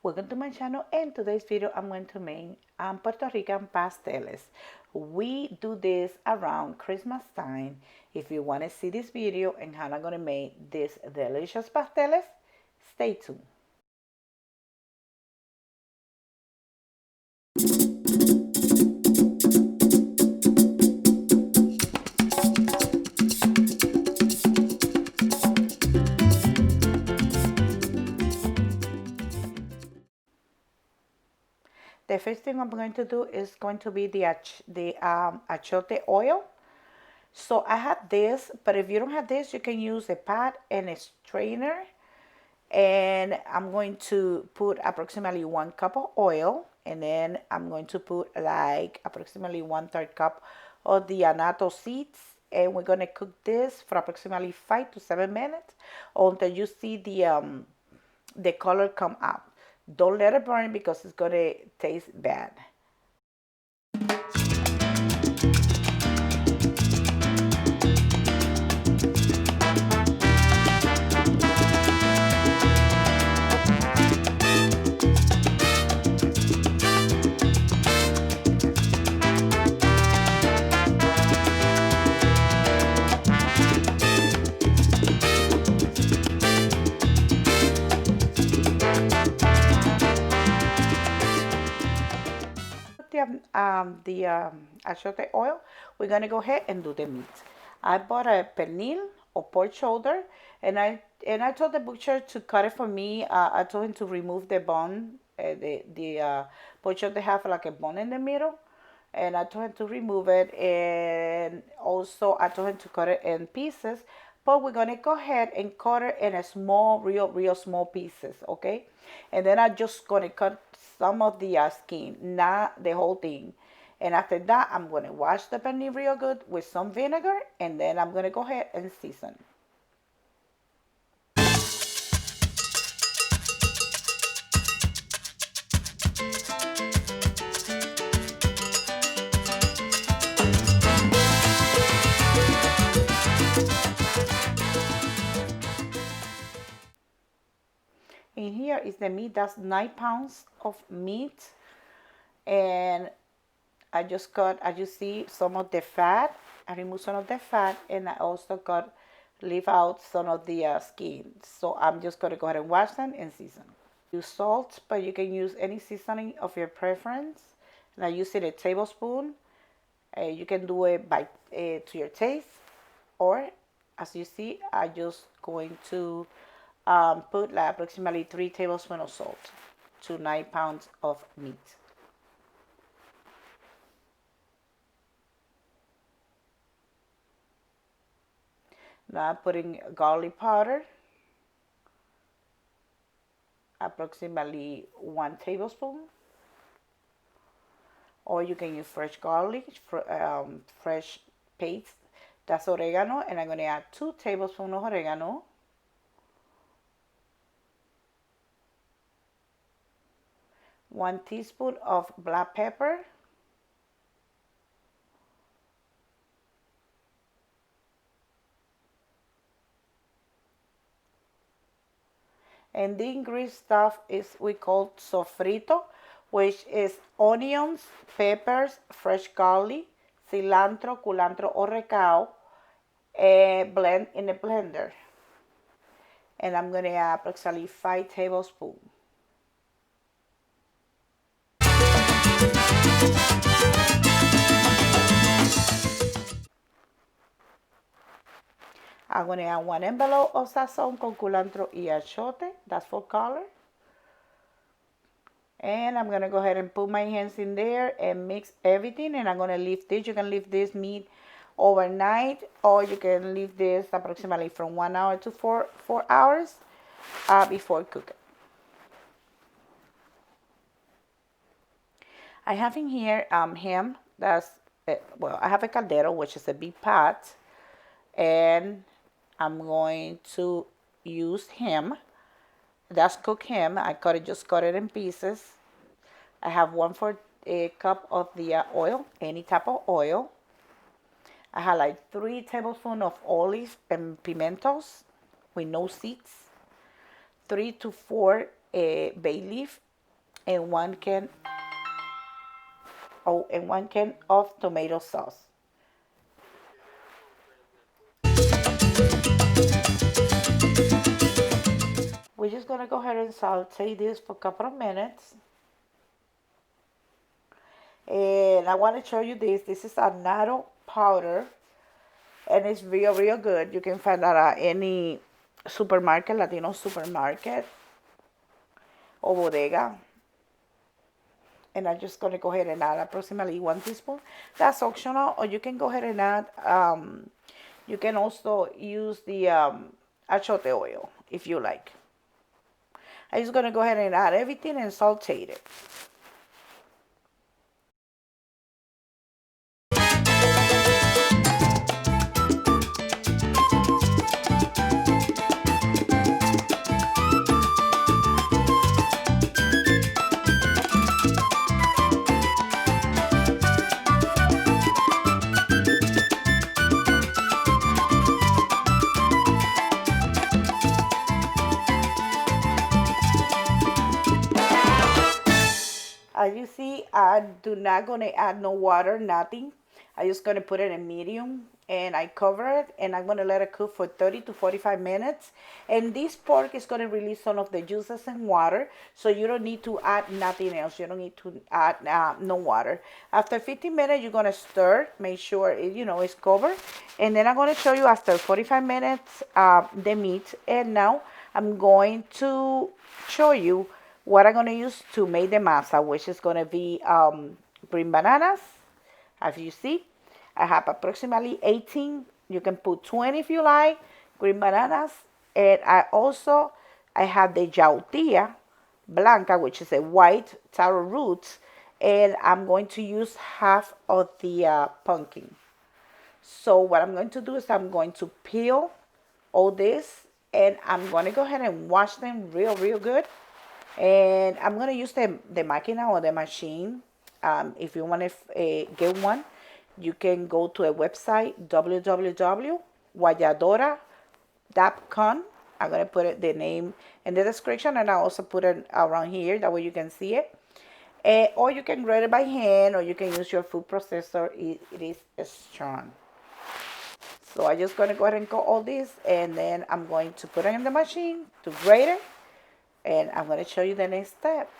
Welcome to my channel. In today's video I'm going to make Puerto Rican pasteles. We do this around Christmas time. If you want to see this video and how I'm going to make these delicious pasteles, stay tuned. The first thing I'm going to do is going to be the achiote oil. So I have this, but if you don't have this, you can use a pot and a strainer. And I'm going to put approximately 1 cup of oil, and then I'm going to put like approximately 1/3 cup of the annatto seeds, and we're going to cook this for approximately 5 to 7 minutes until you see the color come up. Don't let it burn because it's going to taste bad. The achiote oil, we're gonna go ahead and do the meat. I bought a pernil or pork shoulder, and I told the butcher to cut it for me. I told him to remove the bone. The pork shoulder have like a bone in the middle, and I told him to remove it. And also I told him to cut it in pieces. But we're gonna go ahead and cut it in a small, real small pieces, okay? And then I'm just gonna cut some of the skin, not the whole thing. And after that, I'm gonna wash the pernil real good with some vinegar, and then I'm gonna go ahead and season. And here is the meat. That's 9 pounds of meat, and I just cut, as you see, some of the fat. I removed some of the fat, and I also leave out some of the skin. So I'm just going to go ahead and wash them and season. Use salt, but you can use any seasoning of your preference. And I use it a tablespoon. You can do it by to your taste, or as you see, I'm just going to put like approximately 3 tablespoons of salt to 9 pounds of meat. Now I'm putting garlic powder, approximately 1 tablespoon, or you can use fresh garlic, fresh paste. That's oregano, and I'm going to add 2 tablespoons of oregano. One teaspoon of black pepper. And the ingredient stuff is we call sofrito, which is onions, peppers, fresh garlic, cilantro, culantro, oregano, blend in a blender. And I'm going to add approximately 5 tablespoons. I'm going to add 1 envelope of sazon con culantro y achiote. That's for color. And I'm going to go ahead and put my hands in there and mix everything. And I'm going to leave this. You can leave this meat overnight, or you can leave this approximately from 1 hour to 4 hours before cooking. I have in here ham. That's, well, I have a caldero, which is a big pot. And I'm going to use ham. That's cooked ham. I just cut it in pieces. I have 1/4 cup of the oil, any type of oil. I have like 3 tablespoons of olive and pimentos with no seeds. 3 to 4 bay leaf and 1 can, oh, and 1 can of tomato sauce. We're just gonna go ahead and saute this for a couple of minutes. And I want to show you this. This is annatto powder, and it's real good. You can find that at any supermarket, Latino supermarket or bodega. And I'm just going to go ahead and add approximately 1 teaspoon. That's optional, or you can go ahead and add, you can also use the achiote oil if you like. I'm just going to go ahead and add everything and saute it. As you see, I do not gonna add no water, nothing. I just gonna put it in medium and I cover it and I'm gonna let it cook for 30 to 45 minutes. And this pork is gonna release some of the juices and water, so you don't need to add nothing else. You don't need to add no water. After 15 minutes, you're gonna stir, make sure it, it's covered. And then I'm gonna show you after 45 minutes the meat. And now I'm going to show you what I'm going to use to make the masa, which is going to be green bananas. As you see, I have approximately 18. You can put 20 if you like, green bananas. And I have the Yautia blanca, which is a white taro root. And I'm going to use half of the pumpkin. So what I'm going to do is I'm going to peel all this. And I'm going to go ahead and wash them real good. And I'm going to use the máquina or the machine. If you want to get one, you can go to a website, www.guayadora.com. I'm going to put the name in the description, and I'll also put it around here. That way you can see it. Or you can grate it by hand, or you can use your food processor. It is strong. So I'm just going to go ahead and cut all this, and then I'm going to put it in the machine to grate it. And I'm going to show you the next step.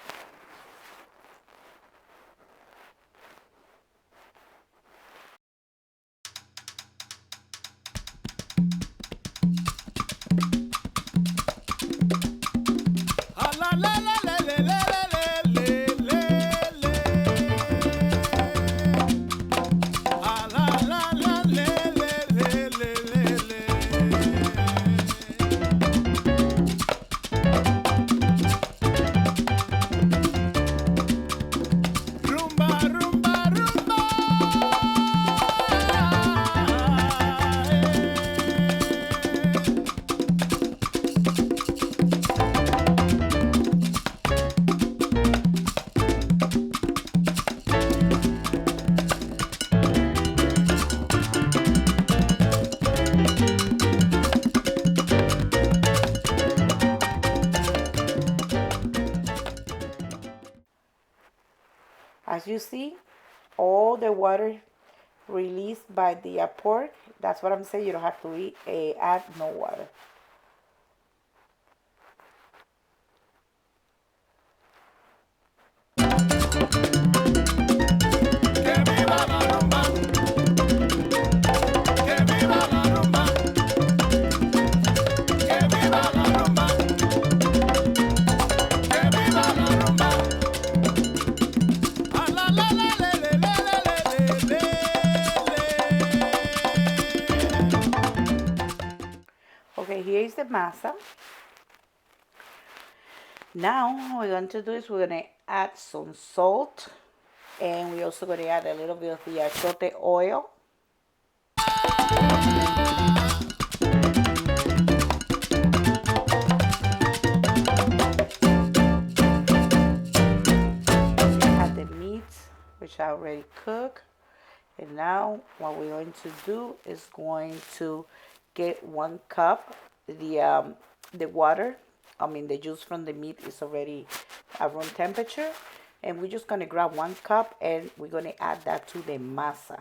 As you see, all the water released by the pork, that's what I'm saying. You don't have to add no water. Okay, here is the masa. Now what we're going to do is we're going to add some salt, and we're also going to add a little bit of the achiote oil. Add the meat, which I already cooked. And now what we're going to do is going to get 1 cup the water I mean, the juice from the meat is already at room temperature. And we're just gonna grab 1 cup and we're gonna add that to the masa.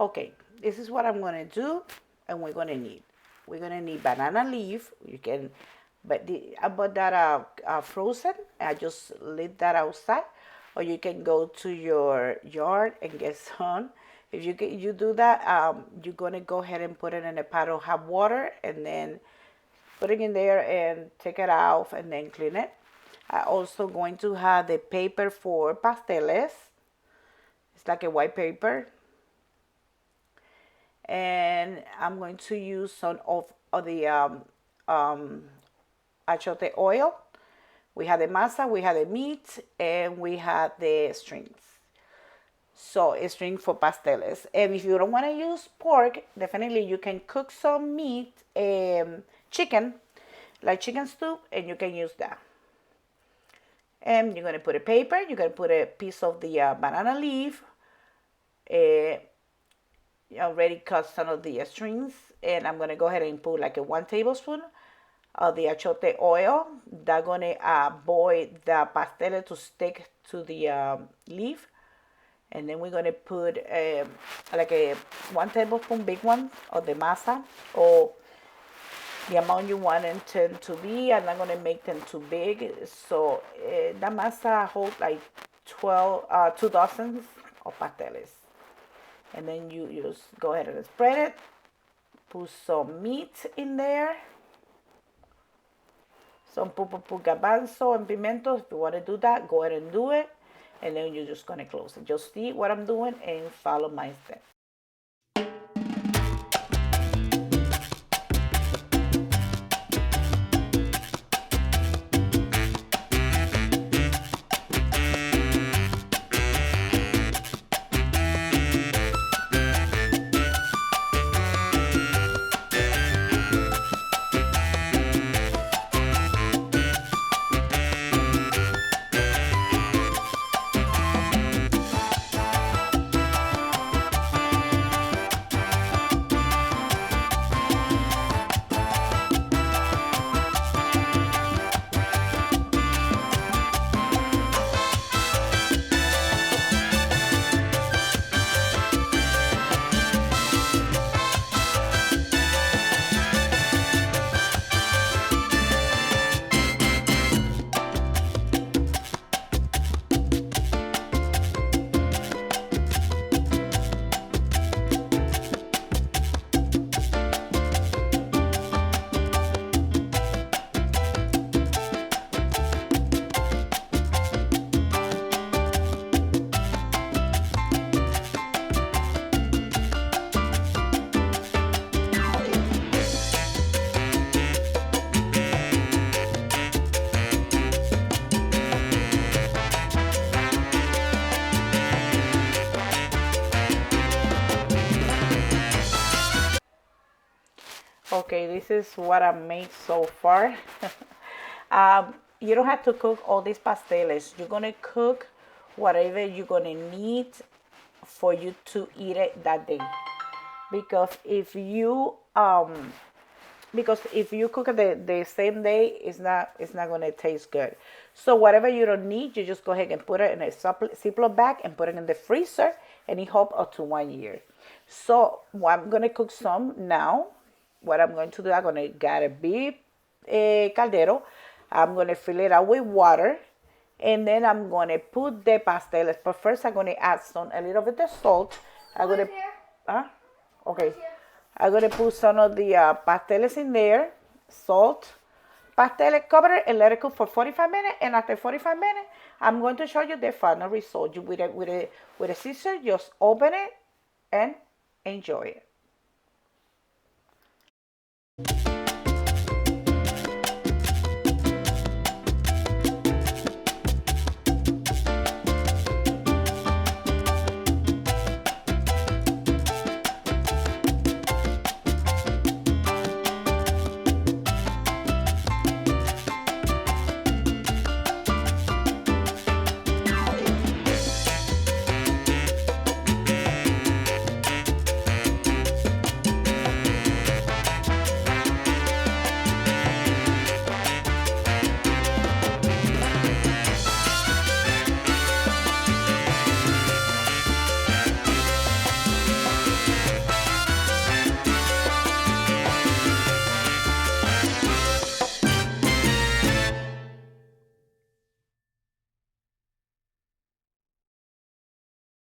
Okay, this is what I'm gonna do, and we're gonna need. We're gonna need banana leaf. You can, but I bought that frozen. I just leave that outside, or you can go to your yard and get some. If you do that, you're gonna go ahead and put it in a pot of hot water, and then put it in there and take it out, and then clean it. I also going to have the paper for pasteles. It's like a white paper. And I'm going to use some of the achiote oil. We have the masa, we have the meat, and we have the strings. So a string for pasteles. And if you don't want to use pork, definitely you can cook some meat, chicken, like chicken stew, and you can use that. And you're going to put a paper, you're going to put a piece of the banana leaf, already cut some of the strings, and I'm gonna go ahead and put like a 1 tablespoon of the achiote oil. That's gonna boil the pastele to stick to the leaf, and then we're gonna put like a 1 tablespoon, big one, of the masa, or the amount you want them to be. I'm not gonna make them too big, so the masa holds like 2 dozens of pasteles. And then you just go ahead and spread it. Put some meat in there. Some pupupu garbanzo and pimiento. If you want to do that, go ahead and do it. And then you're just going to close it. Just see what I'm doing and follow my steps. Okay, this is what I made so far. You don't have to cook all these pasteles. You're gonna cook whatever you're gonna need for you to eat it that day. Because if you cook it the same day, it's not gonna taste good. So whatever you don't need, you just go ahead and put it in a Ziploc bag and put it in the freezer, and it hold up to 1 year. So I'm gonna cook some now. What I'm going to do, I'm gonna get a big caldero. I'm gonna fill it out with water, and then I'm gonna put the pasteles. But first, I'm gonna add a little bit of salt. I'm gonna, huh? Okay. I'm gonna put some of the pasteles in there, salt, pastele, cover it and let it cook for 45 minutes. And after 45 minutes, I'm going to show you the final result. You with a scissor, just open it and enjoy it.